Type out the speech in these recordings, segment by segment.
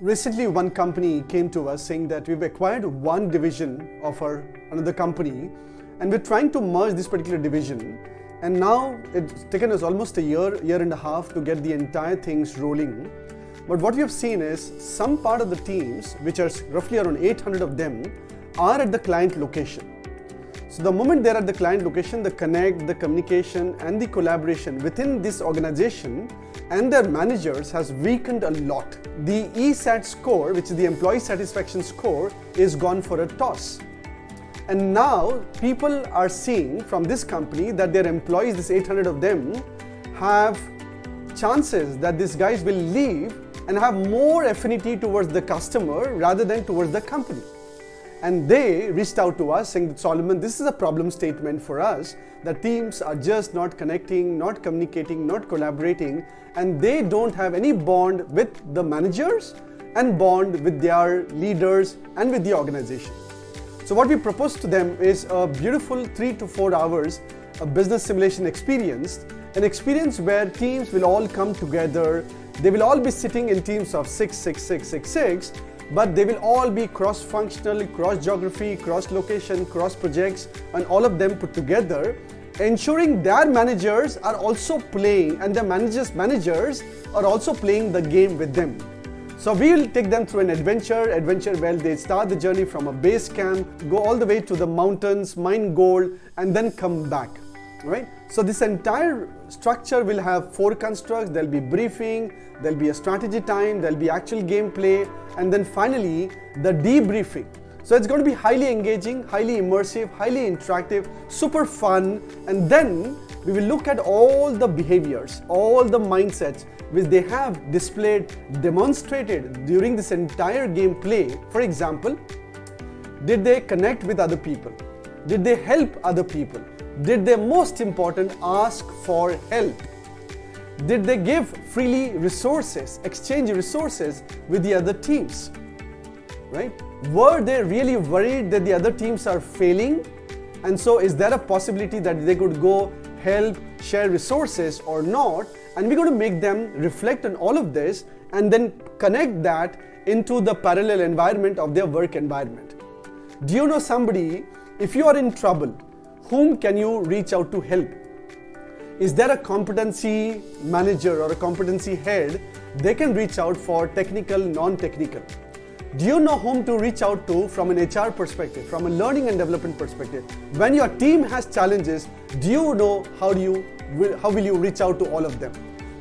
Recently, one company came to us saying that we've acquired one division of another company and we're trying to merge this particular division. And now it's taken us almost a year and a half to get the entire things rolling. But what we have seen is some part of the teams, which are roughly around 800 of them, are at the client location. So the moment they're at the client location, the connect, the communication and the collaboration within this organization and their managers has weakened a lot. The ESAT score, which is the employee satisfaction score, is gone for a toss. And now people are seeing from this company that their employees, this 800 of them, have chances that these guys will leave and have more affinity towards the customer rather than towards the company. And they reached out to us saying, Solomon, this is a problem statement for us. The teams are just not connecting, not communicating, not collaborating, and they don't have any bond with the managers and bond with their leaders and with the organization. So what we proposed to them is a beautiful 3 to 4 hours of business simulation experience, an experience where teams will all come together. They will all be sitting in teams of 6, 6, 6, 6, 6, but they will all be cross-functional, cross-geography, cross-location, cross-projects, and all of them put together, ensuring their managers are also playing and their managers are also playing the game with them. So we will take them through an adventure where they start the journey from a base camp, go all the way to the mountains, mine gold, and then come back. Right? So this entire structure will have 4 constructs. There'll be briefing, there'll be a strategy time, there'll be actual gameplay, and then finally the debriefing. So it's going to be highly engaging, highly immersive, highly interactive, super fun, and then we will look at all the behaviors, all the mindsets which they have displayed, demonstrated during this entire gameplay. For example, did they connect with other people? Did they help other people? Did they, most important, ask for help? Did they give freely resources, exchange resources with the other teams? Right? Were they really worried that the other teams are failing? And so is there a possibility that they could go help, share resources or not? And we're going to make them reflect on all of this and then connect that into the parallel environment of their work environment. Do you know somebody, if you are in trouble, whom can you reach out to help? Is there a competency manager or a competency head they can reach out for technical, non-technical? Do you know whom to reach out to from an HR perspective, from a learning and development perspective? When your team has challenges, do you know how will you reach out to all of them?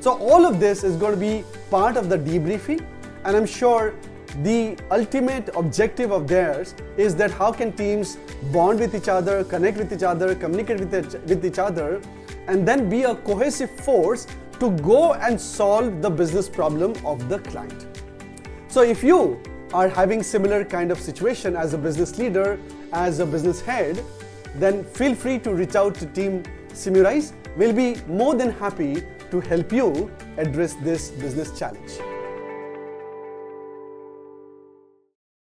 So all of this is going to be part of the debriefing, and I'm sure the ultimate objective of theirs is that how can teams bond with each other, connect with each other, communicate with each other, and then be a cohesive force to go and solve the business problem of the client. So if you are having similar kind of situation as a business leader, as a business head, then feel free to reach out to Team Simurise. We'll be more than happy to help you address this business challenge.